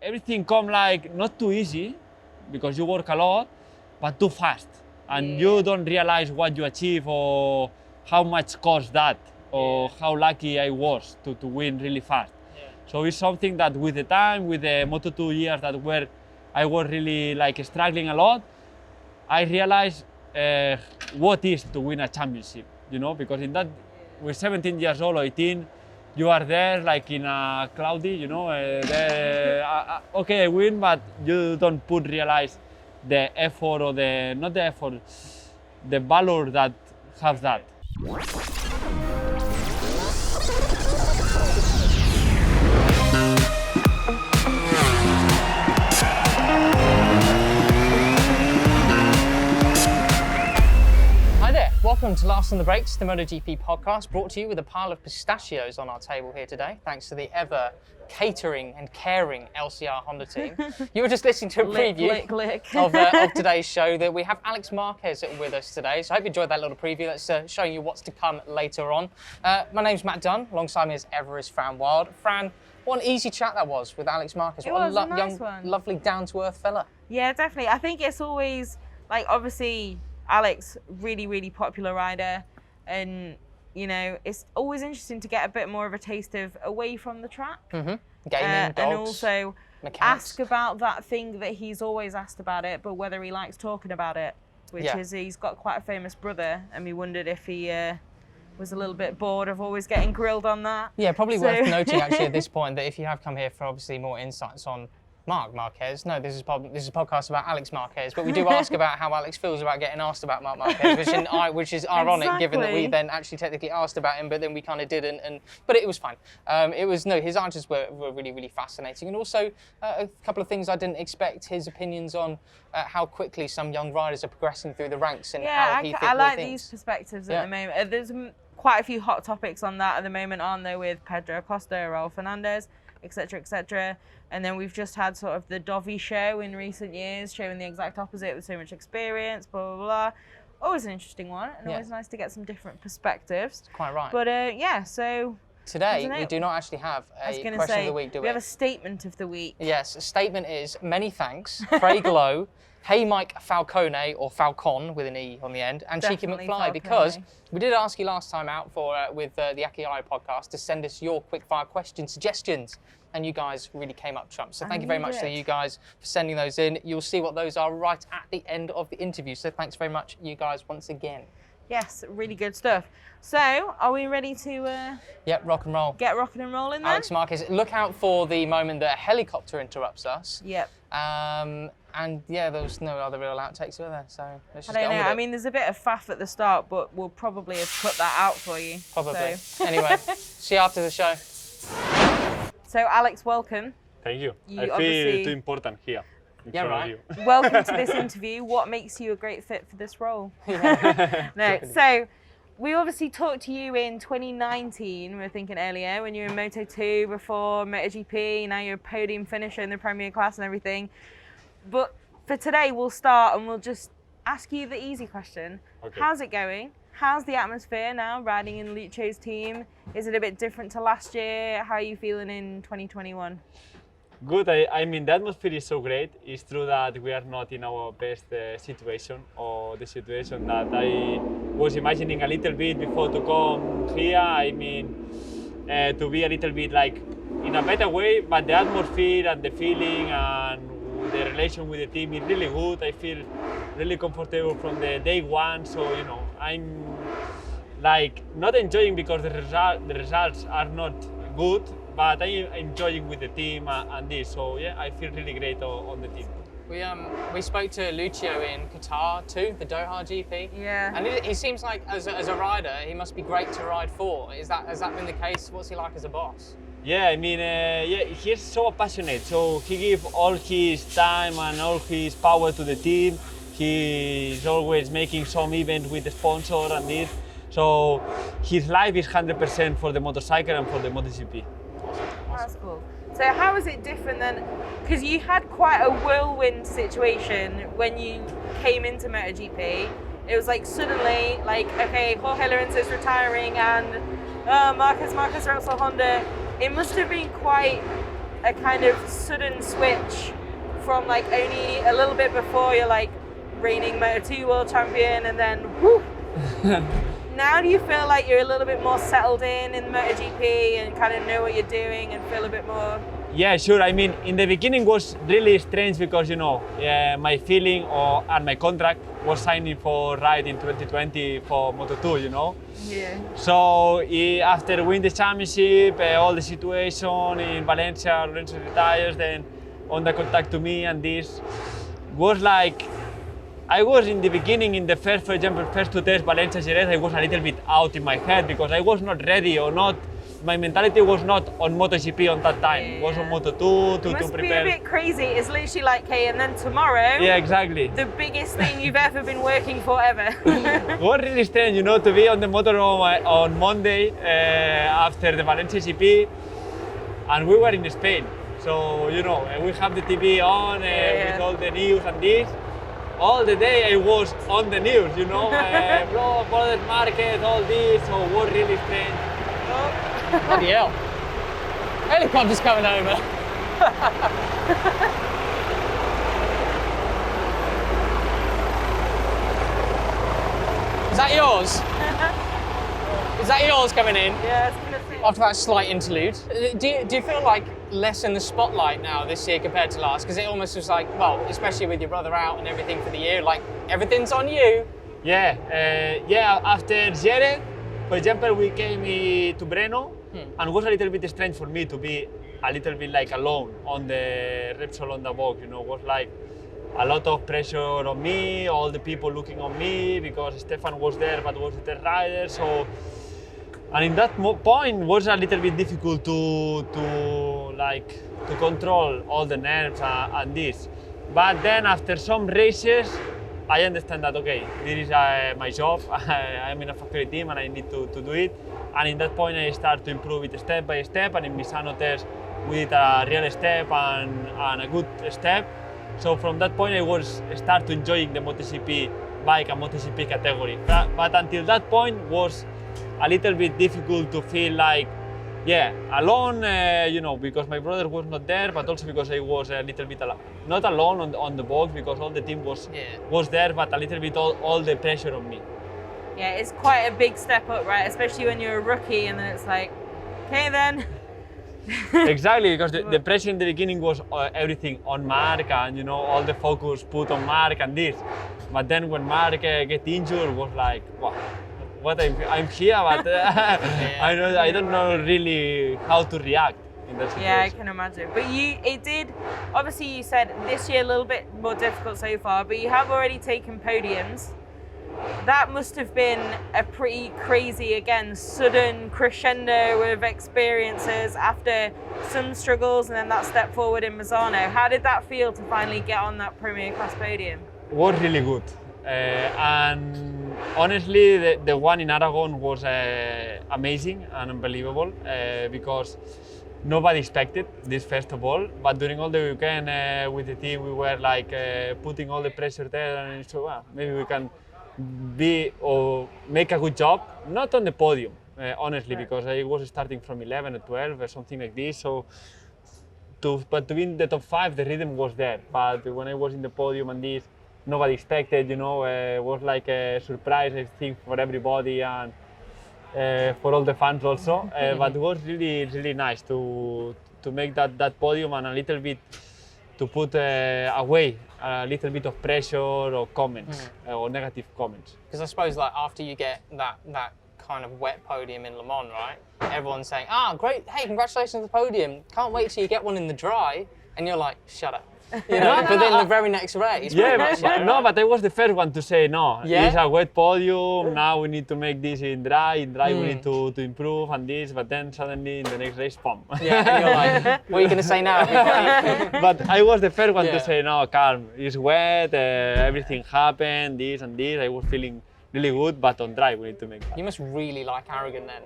everything come like not too easy because you work a lot, but too fast. And you don't realize what you achieve or how much cost that or how lucky I was to win really fast. So it's something that with the time, with the Moto2 years that were, I was really like struggling a lot, I realized what is to win a championship, you know, because in that, with 17 years old or 18, you are there like in a cloudy, you know, okay, I win, but you don't realize the effort or not the effort, the valor that has that. Welcome to Last on the Brakes, the MotoGP podcast, brought to you with a pile of pistachios on our table here today, thanks to the ever catering and caring LCR Honda team. You were just listening to a preview of today's show. That we have Alex Marquez with us today, so I hope you enjoyed that little preview. That's showing you what's to come later on. My name's Matt Dunn, alongside me is ever is Fran Wild. Fran, what an easy chat that was with Alex Marquez. What a nice young, lovely, down-to-earth fella. Yeah, definitely. I think it's always, like, obviously, Alex, really popular rider, and you know it's always interesting to get a bit more of a taste of away from the track, gaming, dogs, and also mechanics. Ask about that thing that he's always asked about it, but whether he likes talking about it, which is he's got quite a famous brother, and we wondered if he was a little bit bored of always getting grilled on that. Yeah, probably worth noting actually at this point that if you have come here for obviously more insights on Marc Marquez. No, this is a podcast about Alex Marquez, but we do ask about how Alex feels about getting asked about Marc Marquez, which is ironic given that we then actually technically asked about him, but then we kind of didn't. But it was fine. His answers were really fascinating, and also a couple of things I didn't expect. His opinions on how quickly some young riders are progressing through the ranks and how he thinks. I like these perspectives at the moment. There's quite a few hot topics on that at the moment, aren't there, with Pedro Acosta, Raul Fernandez, etc. And then we've just had sort of the Dovi show in recent years, showing the exact opposite with so much experience, blah, blah, blah. Always an interesting one, and always nice to get some different perspectives. Quite right. But so... Today, we do not actually have a question of the week, do we? We have a statement of the week. Yes, a statement is, many thanks, Craig Lowe, Hey Mike Falcone, or Falcon with an E on the end, and Cheeky McFly, Falcone. Because we did ask you last time out with the Akiai podcast to send us your quickfire question suggestions, and you guys really came up trumps. So thank you very much to you guys for sending those in. You'll see what those are right at the end of the interview. So thanks very much, you guys, once again. Yes, really good stuff. So, are we ready to... Yep, rock and roll. Get rocking and rolling then? Alex Marquez, look out for the moment that a helicopter interrupts us. Yep. And yeah, there was no other real outtakes, were there? So let's just I get don't on know. with it. I mean, there's a bit of faff at the start, but we'll probably have cut that out for you. Probably. So. Anyway, see you after the show. So, Alex, welcome. Thank you. You I feel too important here. Yeah, right. Welcome to this interview. What makes you a great fit for this role? No, so we obviously talked to you in 2019, we were thinking earlier, when you were in Moto2 before MotoGP, now you're a podium finisher in the Premier Class and everything. But for today, we'll start and we'll just ask you the easy question. Okay. How's it going? How's the atmosphere now, riding in Luccio's team? Is it a bit different to last year? How are you feeling in 2021? Good. I mean, the atmosphere is so great. It's true that we are not in our best situation, or the situation that I was imagining a little bit before to come here. I mean, to be a little bit like in a better way, but the atmosphere and the feeling and the relation with the team is really good. I feel really comfortable from the day one. So, you know, I'm like not enjoying because the results are not good, but I'm enjoying with the team and this, so yeah, I feel really great on the team. We spoke to Lucio in Qatar too, the Doha GP. Yeah. And he seems like as a rider, he must be great to ride for. Has that been the case? What's he like as a boss? Yeah, I mean, he's so passionate. So he gives all his time and all his power to the team. He's always making some event with the sponsor and this. So his life is 100% for the motorcycle and for the MotoGP. That's cool. So how is it different then? Because you had quite a whirlwind situation when you came into MotoGP. It was like suddenly, like, okay, Jorge Lorenzo's retiring and Marquez Rosal Honda. It must have been quite a kind of sudden switch from like only a little bit before you're like reigning Moto2 world champion and then whoop. Now do you feel like you're a little bit more settled in MotoGP and kind of know what you're doing and feel a bit more? Yeah, sure. I mean, in the beginning was really strange because, my feeling and my contract was signing for ride in 2020 for Moto2, Yeah. So after winning the championship, all the situation in Valencia, Lorenzo retires, then on the contact to me and this was like, I was in the beginning in the first, for example, first two tests, Valencia, Jerez, I was a little bit out in my head because I was not ready or not. My mentality was not on MotoGP on that time. It was on Moto2 to prepare. It must be a bit crazy. It's literally like, okay, and then tomorrow. Yeah, exactly. The biggest thing you've ever been working for ever. It was really strange, to be on the motorhome on Monday after the Valencia GP, and we were in Spain. So, we have the TV on with all the news and this. All the day I was on the news, brother Marquez, all this, so it was really strange. Bloody hell. Helicopter's coming over. Is that yours? Is that yours coming in? Yeah, it's gonna fit. After that slight interlude, do you feel like less in the spotlight now this year compared to last? Because it almost was like, well, especially with your brother out and everything for the year, like everything's on you. Yeah, after Jerez, for example, we came to Breno, and it was a little bit strange for me to be a little bit like alone on the Repsol on the box, it was like a lot of pressure on me, all the people looking on me, because Stefan was there but was the rider, so, and in that point was a little bit difficult to control all the nerves and this. But then after some races, I understand that, okay, this is my job, I'm in a factory team and I need to do it. And in that point I start to improve it step by step, and in Misano test we did a real step and a good step. So from that point I was start to enjoying the MotoGP bike and MotoGP category. But until that point was a little bit difficult to feel like, alone, because my brother was not there, but also because I was a little bit not alone on the box because all the team was there, but a little bit all the pressure on me. Yeah, it's quite a big step up, right? Especially when you're a rookie and then it's like, okay then. Exactly, because the pressure in the beginning was everything on Mark and all the focus put on Mark and this. But then when Mark get injured, was like, wow, what I'm here, but I don't know really how to react in that situation. Yeah, I can imagine. But it did, obviously you said this year a little bit more difficult so far, but you have already taken podiums. That must have been a pretty crazy, again, sudden crescendo of experiences after some struggles and then that step forward in Misano. How did that feel to finally get on that Premier Class podium? It was really good. And honestly, the one in Aragon was amazing and unbelievable because nobody expected this, first of all. But during all the weekend with the team, we were like putting all the pressure there, and so maybe we can make a good job, not on the podium, honestly, because I was starting from 11 or 12 or something like this. So, but to be in the top 5, the rhythm was there. But when I was in the podium and this, nobody expected, it was like a surprise, I think, for everybody and for all the fans also. But it was really, really nice to make that podium and a little bit to put away a little bit of pressure or comments or negative comments. Because I suppose like after you get that kind of wet podium in Le Mans, right? Everyone's saying, great, hey, congratulations on the podium. Can't wait till you get one in the dry. And you're like, shut up. But then the very next race. Yeah, but I was the first one to say no. Yeah? It's a wet podium. Now we need to make this in dry. In dry we need to improve and this. But then suddenly in the next race, boom. Yeah, and you're like, what are you going to say now? But I was the first one to say no, calm. It's wet. Everything happened. This and this. I was feeling really good, but on dry we need to make that. You must really like Aragon then,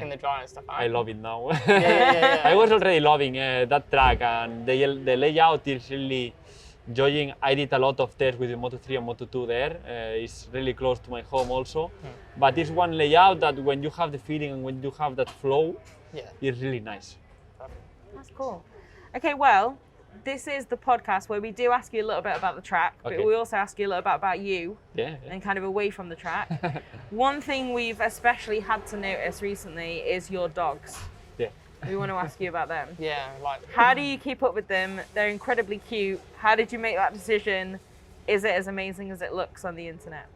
in the dry and stuff. I love it now. Yeah. I was already loving that track, and the layout is really enjoying. I did a lot of tests with the Moto3 and Moto2 there. It's really close to my home also. But it's one layout that when you have the feeling and when you have that flow, it's really nice. That's cool. Okay, well, this is the podcast where we do ask you a little bit about the track, but we also ask you a little bit about you and kind of away from the track. One thing we've especially had to notice recently is your dogs. Yeah. We want to ask you about them. Yeah, like. How do you keep up with them? They're incredibly cute. How did you make that decision? Is it as amazing as it looks on the internet?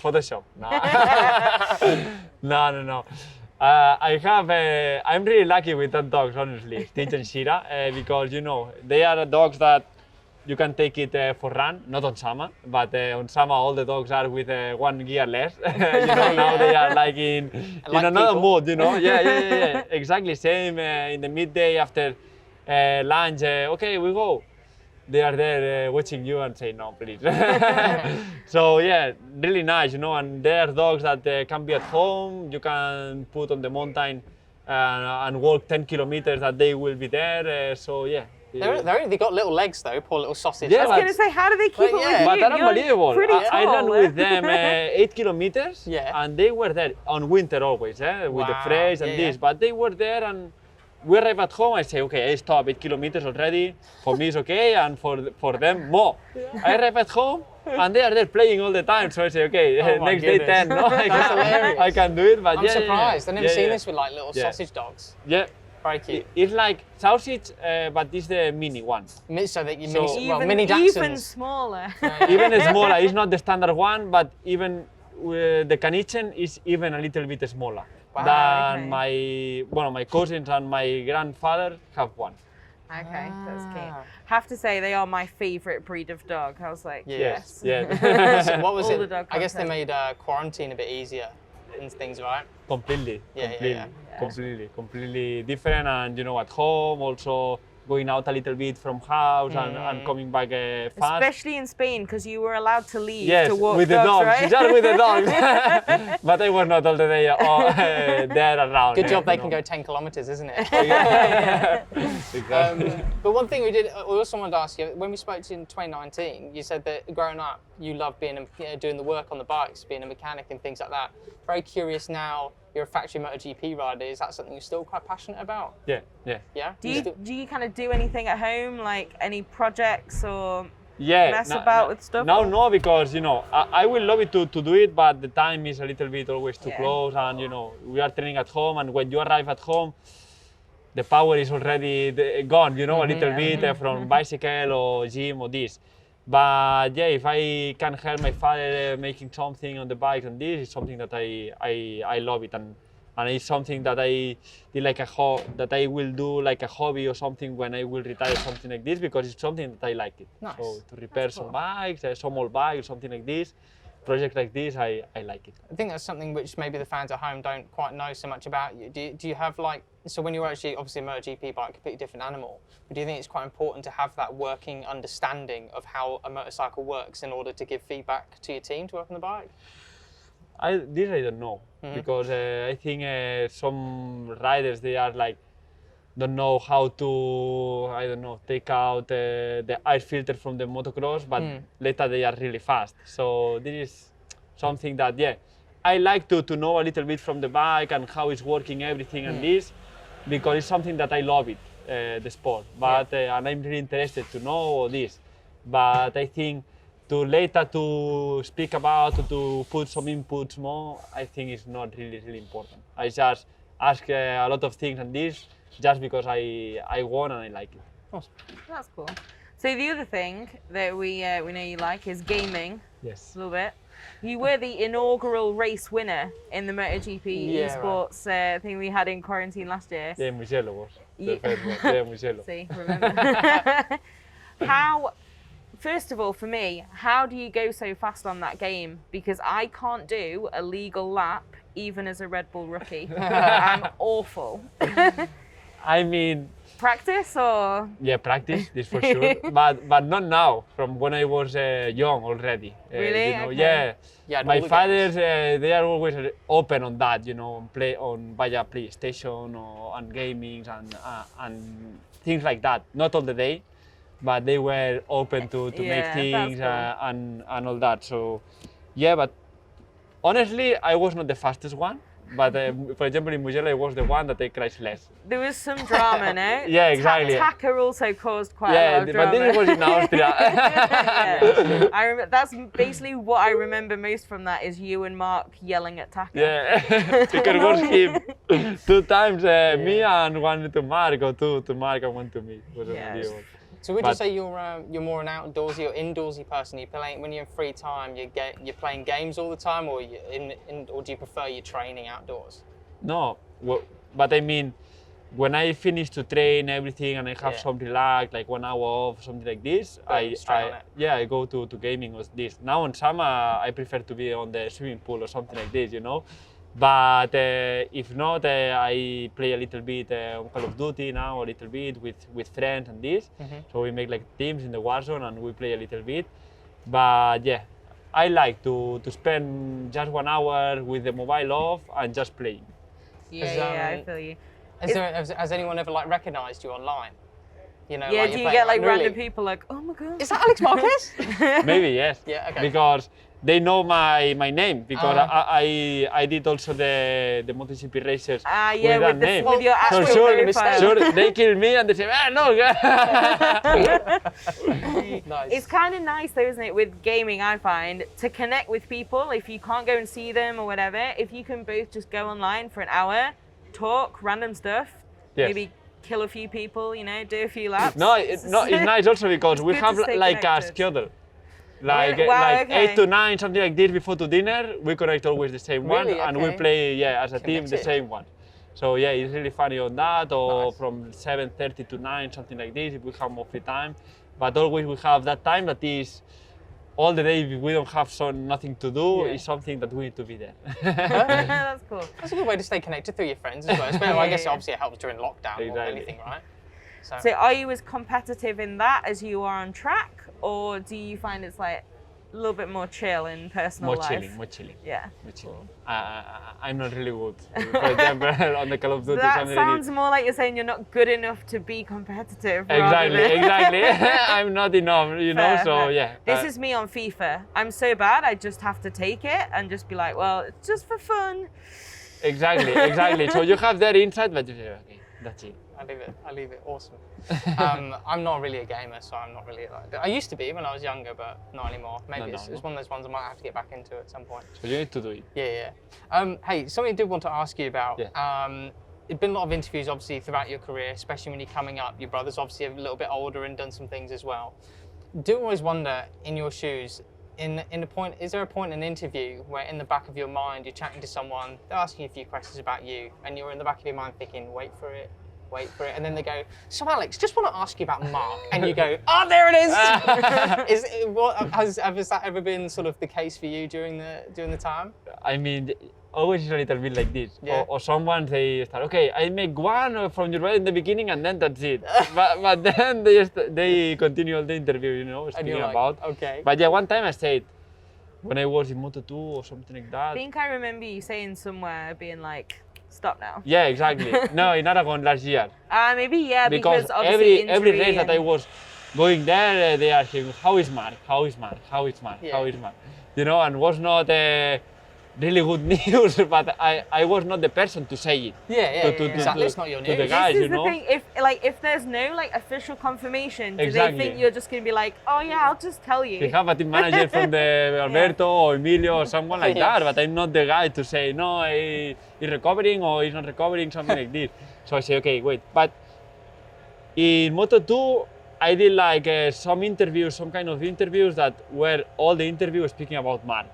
Photoshop. No. I'm really lucky with that dogs, honestly, Stitch and Shira, because they are dogs that you can take it for run, not on summer, but on summer all the dogs are with one gear less. Now they are like in another mood, Yeah, exactly. Same in the midday after lunch. Okay, we go. They are there watching you and say no, please. So yeah, really nice, and they are dogs that can be at home. You can put on the mountain and walk 10 kilometers. That they will be there. So yeah. They got little legs though, poor little sausage. Yeah, I was going to say, how do they keep up with you? But they're unbelievable. I ran tall, with them 8 kilometers, and they were there on winter always, with the fresh and this. But they were there, and we arrive at home. I say, okay, I stop 8 kilometers already. For me, it's okay, and for them, more. I arrive at home, and they are there playing all the time. So I say, okay, next day 10. No, I can do it. But I'm surprised. I've never seen this with like little sausage dogs. Yeah. Very cute. It's like sausage, but it's the mini one. So that Even mini Dachshunds. smaller. Even smaller. It's not the standard one, but even the Canichen is even a little bit smaller than my cousins and my grandfather have one. Okay, that's cute. Have to say they are my favourite breed of dog. I was like, yes. Yeah. So what was All it? the dog I guess they content. made quarantine a bit easier and things, right? Completely. Yeah. Completely different, and at home also going out a little bit from house and coming back fast. Especially in Spain, because you were allowed to leave Yes, to walk with the dogs, dogs, right? just with the dogs. But I was not all the day there around. Good job they can go 10 kilometers, isn't it? Exactly. But one thing we also wanted to ask you, when we spoke to you in 2019, you said that growing up, you loved doing the work on the bikes, being a mechanic and things like that. Very curious now, you're a factory MotoGP rider. Is that something you're still quite passionate about? Yeah. Yeah? Do you kind of do anything at home, like any projects or Yeah, mess about with stuff? No, because I will love it to do it, but the time is a little bit always too close, and we are training at home, and when you arrive at home, the power is already gone, a little bit from bicycle or gym or this. But yeah, if I can help my father making something on the bike, and this is something that I love it, and it's something that I did like that I will do like a hobby or something when I will retire, something like this, because it's something that I like it. Nice. So to repair some bikes, some old bikes, something like this, projects like this, I like it. I think that's something which maybe the fans at home don't quite know so much about you. Do you have so when you're actually, obviously a MotoGP bike, a completely different animal, but do you think it's quite important to have that working understanding of how a motorcycle works in order to give feedback to your team to work on the bike? I don't know, because I think some riders, they are like, don't know how to, take out the air filter from the motocross, but later they are really fast. So this is something that, I like to know a little bit from the bike and how it's working, everything and this, because it's something that I love it, the sport. But and I'm really interested to know this. But I think later to speak about, to put some inputs more, I think it's not really important. I just ask a lot of things and this, just because I want and I like it. Awesome. That's cool. So the other thing that we know you like is gaming. Yes. A little bit. You were the inaugural race winner in the MotoGP esports thing we had in quarantine last year. Yeah, Mugello was the first one. Yeah, Mugello. See, remember. First of all, for me, how do you go so fast on that game? Because I can't do a legal lap, even as a Red Bull rookie. I'm awful. I mean, practice or? Yeah, practice, this for sure. But not now, from when I was young already. Really? Okay. Yeah, my fathers, they are always open on that, via PlayStation or on gaming and things like that. Not all the day, but they were open to make things cool. and all that. So, yeah, but honestly, I was not the fastest one. But for example, in Mugello, I was the one that I crashed less. There was some drama, no? Yeah, exactly. Taka also caused quite a lot of drama. But this was in Austria. Yeah. I remember, that's basically what I remember most from that is you and Mark yelling at Taka. Yeah, because it was him 2 times, me and one to Mark, or two to Mark and one to me. So would you say you're more an outdoorsy or indoorsy person? You play when you're in free time. You're playing games all the time, or or do you prefer your training outdoors? No, but I mean, when I finish to train everything and I have some relax, like 1 hour off, something like this, I go to gaming or this. Now in summer, I prefer to be on the swimming pool or something like this, you know. But if not, I play a little bit on Call of Duty now, a little bit with friends and this. So we make like teams in the Warzone and we play a little bit. But yeah, I like to spend just 1 hour with the mobile off and just playing. Yeah, I feel you. Has anyone ever like recognized you online? You know, yeah, do you get like random people like, oh my god, is that Alex Marquez? Maybe yes. Yeah, okay. Because they know my name because I did also the MotoGP races with that name. With your actual sure, they kill me and they say, no. Nice. It's kind of nice though, isn't it, with gaming, I find, to connect with people if you can't go and see them or whatever, if you can both just go online for an hour, talk random stuff, maybe kill a few people, you know, do a few laps. No, it's nice also because we have like a schedule. Like 8 to 9, something like this before to dinner, we connect always the same one and we play as a team the same one. So yeah, it's really funny on that, or from 7:30 to 9, something like this if we have more free time. But always we have that time that is all the day if we don't have nothing to do, it's something that we need to be there. That's cool. That's a good way to stay connected through your friends as well. I guess obviously it helps during lockdown or anything, right? So are you as competitive in that as you are on track, or do you find it's like a little bit more chill in personal life? More chilling. Yeah. More chilling. I'm not really good. For example, on the Call of Duty. That sounds more like you're saying you're not good enough to be competitive. Exactly. I'm not enough, you know. So yeah. This is me on FIFA. I'm so bad. I just have to take it and just be like, well, it's just for fun. Exactly. So you have that insight, but you say, okay, that's it. I leave it. Awesome. I'm not really a gamer, so I'm not really like that. I used to be when I was younger, but not anymore. Maybe it's one of those ones I might have to get back into at some point. So you need to do it. Yeah. Hey, something I did want to ask you about. There's been a lot of interviews, obviously, throughout your career, especially when you're coming up. Your brother's obviously a little bit older and done some things as well. Do always wonder, in your shoes, is there a point in an interview where in the back of your mind you're chatting to someone, they're asking you a few questions about you, and you're in the back of your mind thinking, wait for it, and then they go, so Alex, just want to ask you about Mark, and you go, oh, there it is. Has that ever been sort of the case for you during the time? I mean, always a little bit like this. Or someone they start, okay, I make one from your right in the beginning, and then that's it. but then they continue the interview, you know, speaking about. Okay. But yeah, one time I said, when I was in Moto2 or something like that. I think I remember you saying somewhere, being like, stop now. Yeah, exactly. No, in Aragon last year. Maybe, because every race that I was going there, they are saying, how is Mark? You know, and was not really good news, but I was not the person to say it. Exactly. It's not your news. To the guys, this is the thing. If there's no like official confirmation, do they think you're just gonna be like, oh yeah, I'll just tell you? They have a team manager from the Alberto or Emilio or someone like that, but I'm not the guy to say no, he's recovering or he's not recovering, something like this. So I say, okay, wait. But in Moto2, I did like some kind of interviews that were all the interviews speaking about Mark.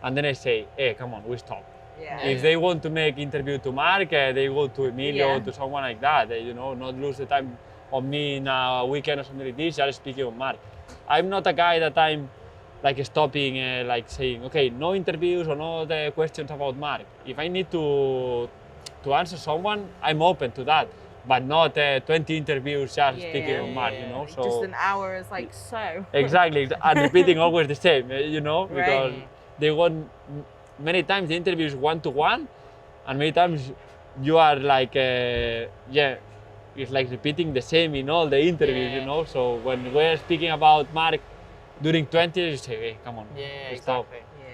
And then I say, hey, come on, we stop. If they want to make interview to Mark, they go to Emilio, to someone like that. You know, not lose the time on me in a weekend or something like this, just speaking of Mark. I'm not a guy that I'm like stopping, like saying, okay, no interviews or no questions about Mark. If I need to answer someone, I'm open to that. But not 20 interviews just speaking of Mark, you know. So just an hour is like so. Exactly, and repeating always the same, you know, because they want many times the interviews one-to-one, and many times you are like, it's like repeating the same in all the interviews, you know. So when we're speaking about Mark during 20, you say, hey, come on, stop.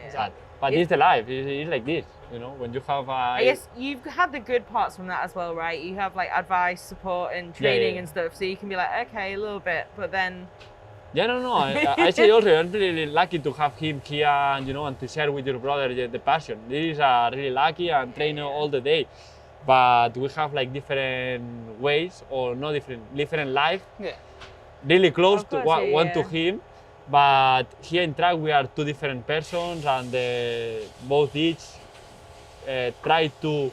Exactly. But it's the life, it's like this. You know, when you have I guess you've had the good parts from that as well, right? You have like advice, support, and training and stuff, so you can be like, okay, a little bit, but then. Yeah, no. I say also, I'm really lucky to have him here, and and to share with your brother the passion. This is really lucky and train all the day, but we have like different ways, or not different life. Yeah. Really close Of course, to one to him, but here in track we are two different persons, and both each try to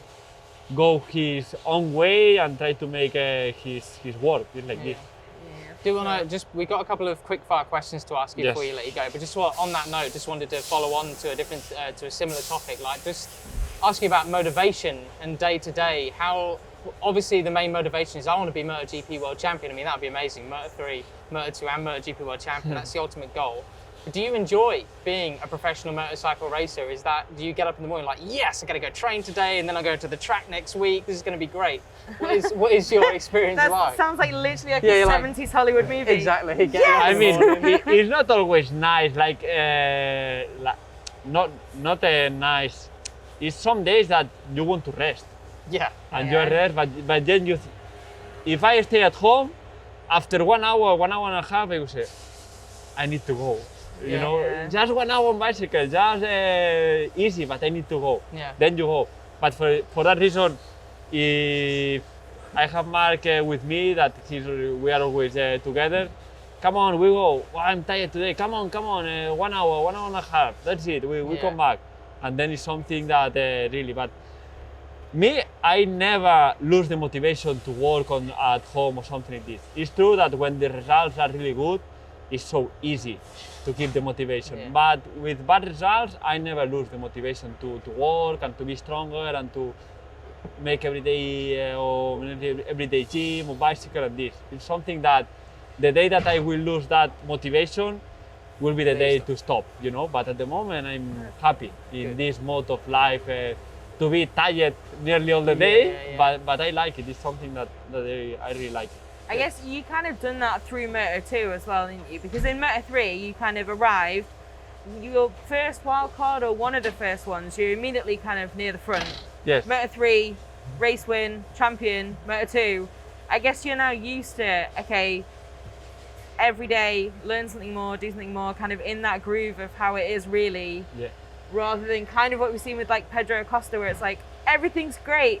go his own way and try to make his work. It's like this. Do you want to we got a couple of quick fire questions to ask you before you let you go, but just on that note, just wanted to follow on to a similar topic, like just asking about motivation and day to day. How, obviously the main motivation is I want to be MotoGP World Champion. I mean, that would be amazing. Moto3, Moto2 and MotoGP World Champion, that's the ultimate goal. But do you enjoy being a professional motorcycle racer? Do you get up in the morning like, yes, I got to go train today, and then I go to the track next week, this is going to be great. What is your experience That like? sounds like literally like a 70s Hollywood movie. Exactly. Yes! I mean, it's not always nice, like not a nice. It's some days that you want to rest. Yeah. And you're rest, but then if I stay at home, after 1 hour, 1 hour and a half, I will say, I need to go. You know, just 1 hour on bicycle, just easy, but I need to go. Yeah. Then you go. But for that reason, if I have Mark with me, that we are always together. Come on, we go. Oh, I'm tired today. Come on. 1 hour, 1 hour and a half. That's it. We come back, and then it's something that really. But me, I never lose the motivation to work on at home or something like this. It's true that when the results are really good, it's so easy to keep the motivation. Yeah. But with bad results, I never lose the motivation to work and to be stronger and to make everyday gym or bicycle and this. It's something that the day that I will lose that motivation will be the day to stop, you know. But at the moment, I'm happy in this mode of life to be tired nearly all the day. But I like it. It's something that I really like. I guess you kind of done that through Moto2 as well, didn't you? Because in Moto3, you kind of arrived, your first wild card or one of the first ones, you're immediately kind of near the front. Yes. Moto3, race win, champion, Moto2. I guess you're now used to, okay, every day, learn something more, do something more, kind of in that groove of how it is really. Yeah. Rather than kind of what we've seen with like Pedro Acosta, where it's like, everything's great,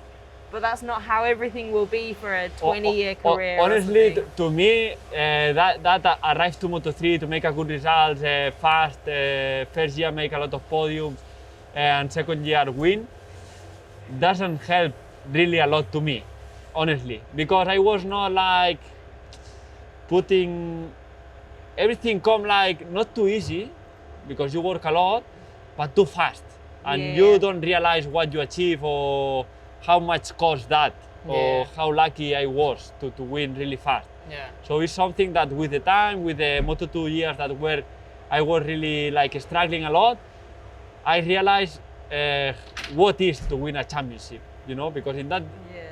but that's not how everything will be for a 20-year career. Honestly, to me, that arrives to Moto3 to make a good result fast, first year make a lot of podiums, and second year win, doesn't help really a lot to me, honestly, because I was not like putting everything come like not too easy, because you work a lot, but too fast, and you don't realize what you achieve or how much cost that, or how lucky I was to win really fast. Yeah. So it's something that with the time, with the Moto2 years that where I was really like struggling a lot, I realized what is to win a championship, you know, because in that,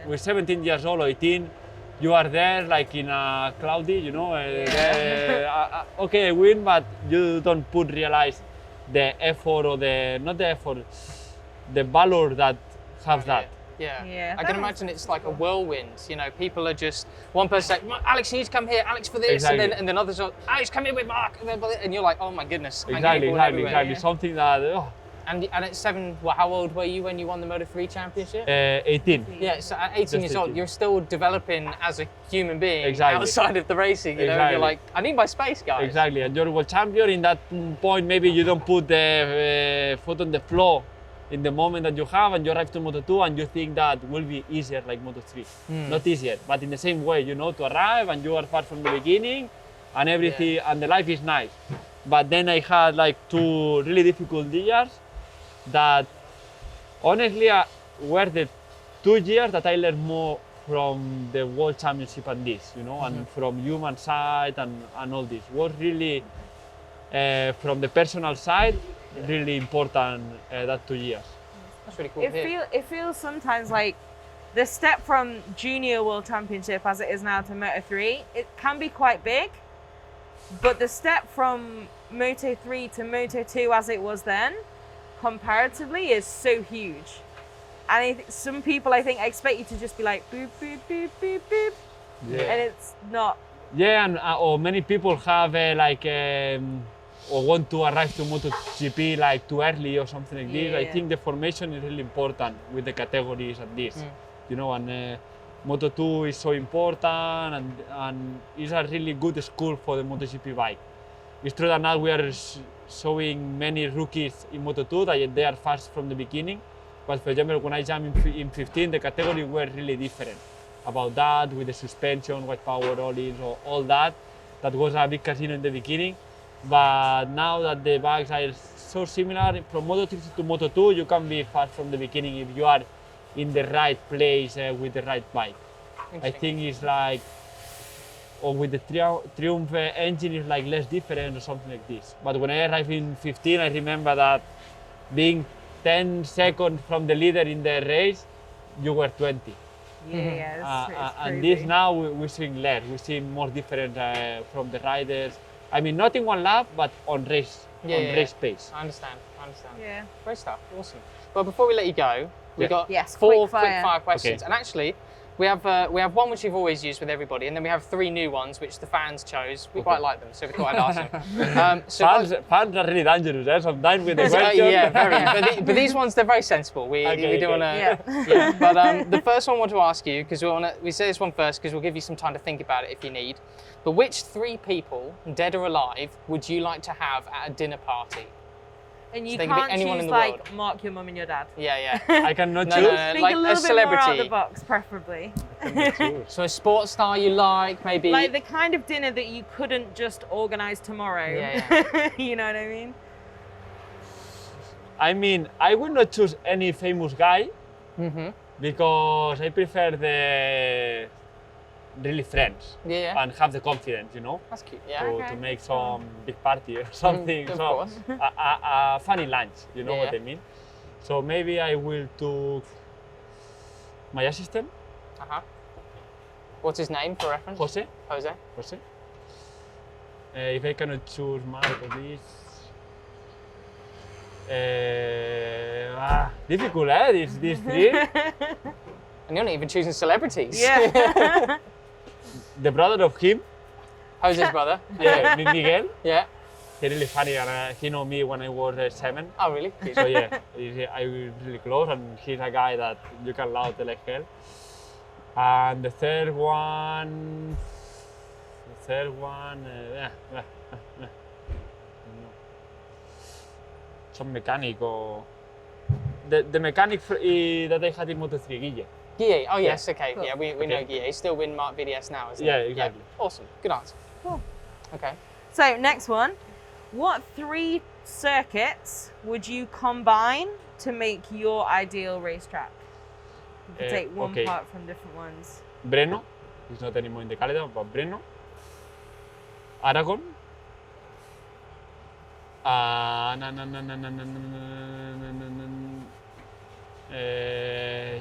with 17 years old or 18, you are there like in a cloudy, you know, okay, I win, but you don't realize the effort or the valor that has that. Yeah. I can imagine it's like a whirlwind. You know, people are just, one person like, Alex, you need to come here, Alex for this, and then others are, Alex, come here with Mark, and you're like, oh my goodness. Exactly. Something that. And at 7, how old were you when you won the Moto3 championship? 18. Yeah, so at 18 years old, you're still developing as a human being Exactly. outside of the racing. You know, you're like, I need my space, guys. Exactly, and you're world champion. In that point, maybe you don't put the foot on the floor in the moment that you have, and you arrive to Moto2 and you think that will be easier like Moto3. Not easier, but in the same way, you know, to arrive and you are far from the beginning and everything, and the life is nice. But then I had like 2 really difficult years that honestly were the 2 years that I learned more from the World Championship and this, you know, and from human side and all this. Was really, from the personal side, really important that 2 years. That's really cool. It feels sometimes like the step from junior world championship as it is now to Moto3, it can be quite big, but the step from Moto3 to Moto2 as it was then comparatively is so huge. And some people, I think, expect you to just be like, boop, boop, boop, boop, boop. Yeah. And it's not. Yeah, and or many people have or want to arrive to MotoGP like too early or something like this. I think the formation is really important with the categories at this, you know, and Moto2 is so important and it's a really good school for the MotoGP bike. It's true that now we are showing many rookies in Moto2 that they are fast from the beginning, but for example, when I jumped in 15, the category were really different about that, with the suspension, white power rollings, or all that. That was a big casino in the beginning. But now that the bikes are so similar, from Moto3 to Moto2, you can be fast from the beginning if you are in the right place with the right bike. I think it's like, or with the Triumph engine is like less different or something like this. But when I arrived in 15, I remember that being 10 seconds from the leader in the race, you were 20. Yeah, it's and crazy. this now we're seeing less. We're seeing more different from the riders. I mean, not in one lap, but on race pace. I understand. Yeah. Great stuff. Awesome. Well, before we let you go, we've got Yes, 4 quick-fire. quick-fire questions. Okay. And actually, we have one which we've always used with everybody, and then we have 3 new ones which the fans chose. We quite like them, so we thought I'd ask them. Fans are really dangerous, sometimes with the question. Yeah, very. But these ones, they're very sensible. We don't want to. Yeah. But the first one I want to ask you, because we say this one first because we'll give you some time to think about it if you need. But which 3 people, dead or alive, would you like to have at a dinner party? And you So they can be can't anyone in choose the world. like Mark, your mum, and your dad. Yeah. I cannot No, choose. no, Think like a little a bit more out of celebrity. the box, preferably. So a sports star you like, maybe. Like the kind of dinner that you couldn't just organise tomorrow. Yeah. You know what I mean? I mean, I will not choose any famous guy because I prefer the really friends Yeah. and have the confidence, you know, That's cute. Yeah. to make some big party or something. Of so course. a funny lunch, you know Yeah. what I mean? So maybe I will took my assistant, What's his name for reference? Jose. Jose. If I cannot choose Mark or this. Difficult, these 3. And you're not even choosing celebrities. Yeah. The brother of him, Jose's brother. yeah, Miguel. Yeah. He's really funny, and he know me when I was 7. Oh, really? So yeah, I was really close, and he's a guy that you can laugh like hell. And the third one, some mechanic or the mechanic that I had in Moto3, Guille. Guille. Oh, yes. Okay. Cool. Yeah, we know Guille. He's still with Mark VDS now, isn't Yeah, he? exactly. Yeah. Awesome. Good answer. Cool. Okay. So next one, what 3 circuits would you combine to make your ideal racetrack? You can take one okay. part from different ones. Brno, it's not anymore in the calendar, but Brno, Aragon,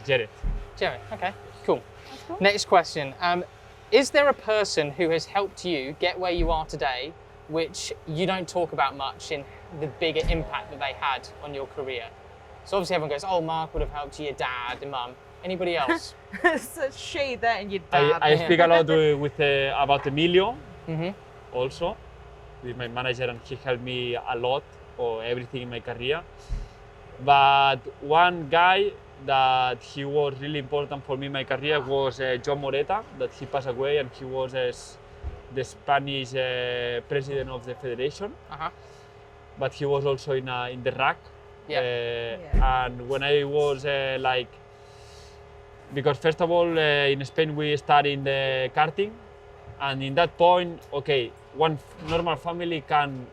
Jerez. Jerry. Okay. Cool. That's cool. Next question. Is there a person who has helped you get where you are today, which you don't talk about much in the bigger impact that they had on your career? So obviously everyone goes, oh, Mark would have helped you, your dad, your mum. Anybody else? Such shade there and your dad. I speak a lot with about Emilio, Mm-hmm. also, with my manager, and he helped me a lot for everything in my career. But one guy that he was really important for me in my career was John Moreta, that he passed away, and he was the Spanish president of the federation. But he was also in the rack. And when I was because first of all in Spain we started in the karting, and in that point, okay, one normal family can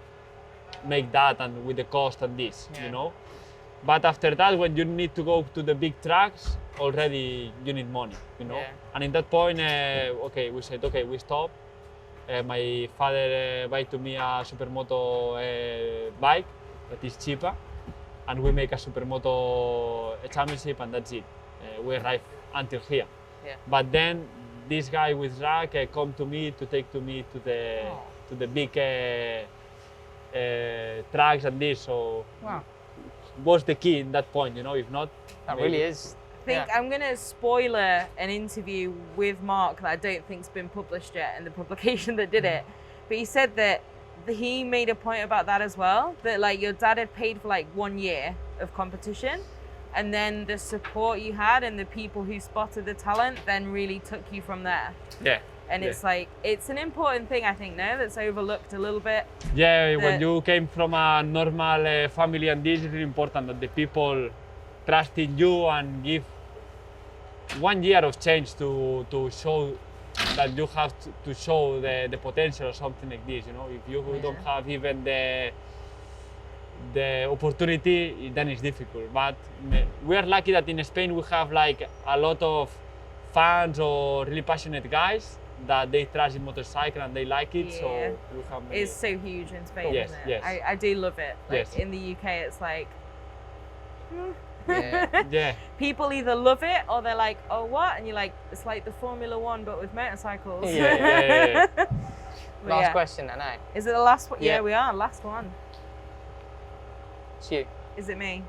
make that, and with the cost and this, you know. But after that, when you need to go to the big tracks, already you need money, you know. And in that point, okay, we said, okay, we stop. My father buy to me a Supermoto bike that is cheaper, and we make a Supermoto championship, and that's it. We arrive until here. But then this guy with rack come to me to take me to the big tracks and this. So was the key in that point, you know. If not, That maybe. really is. I think I'm going to spoiler an interview with Mark that I don't think's been published yet in the publication that did it. But he said that he made a point about that as well, that like your dad had paid for like 1 year of competition, and then the support you had and the people who spotted the talent then really took you from there. Yeah. And it's like, it's an important thing, I think, no, that's overlooked a little bit. Yeah, when you came from a normal family, and this is really important that the people trust in you and give 1 year of change to show that you have to show the potential or something like this, you know. If you don't have even the opportunity, then it's difficult. But we are lucky that in Spain we have like a lot of fans or really passionate guys that they trust in motorcycle and they like it, so we have many. It's so huge in Spain, Yes, isn't it? yes. I do love it. Like Yes. in the UK, it's like, Yeah. people either love it or they're like, oh, what? And you're like, it's like the Formula One, but with motorcycles. Yeah. But Last yeah. question, I know. Is it the last one? Yeah. Yeah, we are. Last one. It's you. Is it me?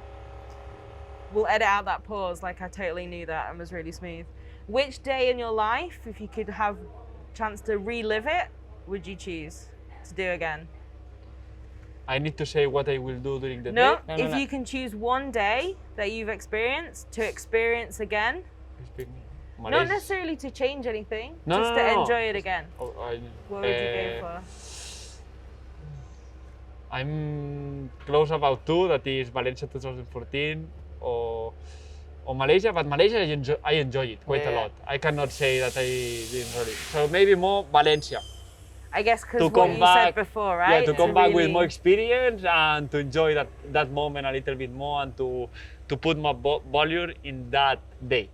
We'll edit out that pause, like I totally knew that and was really smooth. Which day in your life, if you could have a chance to relive it, would you choose to do again? I need to say what I will do during the No, day. if you can choose one day that you've experienced to experience again, not necessarily to change anything, just to enjoy it again. What What would you go for? I'm close about two, that is Valencia 2014 or Malaysia, but Malaysia I enjoy it quite a lot. I cannot say that I didn't enjoy it. So maybe more Valencia. I guess because To what come you back- said before, right? Yeah, to come back with really- more experience and to enjoy that moment a little bit more and to put my volume in that day.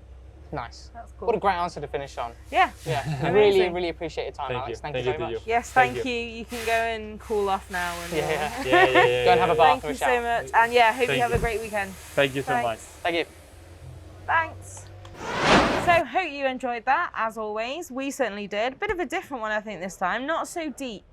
Nice. That's cool. What a great answer to finish on. Yeah. Yeah, I Amazing. really appreciate your time, Thank Alex. you. Thank you Thank very you much. to you. Yes, Thank thank you. You can go and cool off now. And, Yeah. Yeah. Go and have a bath Thank or a you so shower. much. And yeah, hope Thank you have you. a great weekend. Thank you so Thanks. much. Thank you. Thanks. So hope you enjoyed that, as always. We certainly did. Bit of a different one, I think, this time. Not so deep.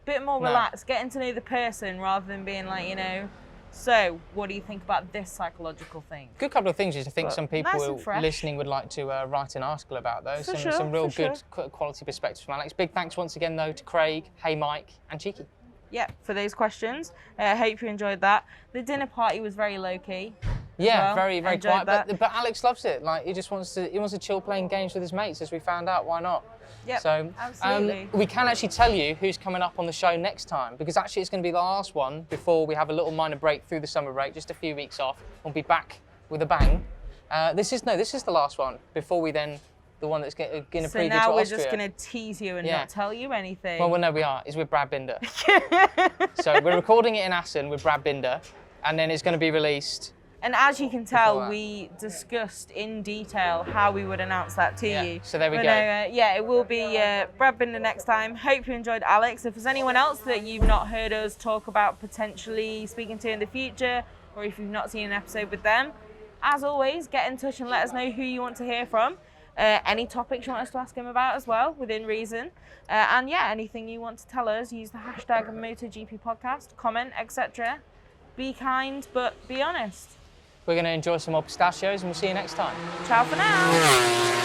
Bit more No. relaxed, getting to know the person rather than being like, you know, so what do you think about this psychological thing? Good couple of things. I think But some people nice and fresh. listening would like to write an article about those. For Some sure, real for good quality perspectives from Alex. Big thanks once again though to Craig, Hey Mike, and Cheeky. Yeah, for those questions. I hope you enjoyed that. The dinner party was very low-key. Yeah, well. very Enjoyed quiet. that. But Alex loves it. Like he wants to chill playing games with his mates, as we found out. Why not? Yep, So absolutely. we can actually tell you who's coming up on the show next time, because actually it's going to be the last one before we have a little minor break through the summer break, just a few weeks off. We'll be back with a bang. This is the last one before we then the one that's going to preview So to now we're Austria. just going to tease you and Yeah. not tell you anything. Well, no, we are. It's with Brad Binder. So we're recording it in Assen with Brad Binder, and then it's going to be released. And as you can Before tell, that. we discussed in detail how we would announce that to Yeah, you. so there we But go. no, yeah, it will be Brad Binder next time. Hope you enjoyed Alex. If there's anyone else that you've not heard us talk about potentially speaking to in the future, or if you've not seen an episode with them, as always, get in touch and let us know who you want to hear from. Any topics you want us to ask him about as well, within reason. And yeah, anything you want to tell us, use the hashtag MotoGP podcast, comment, etc. Be kind, but be honest. We're going to enjoy some more pistachios, and we'll see you next time. Ciao for now.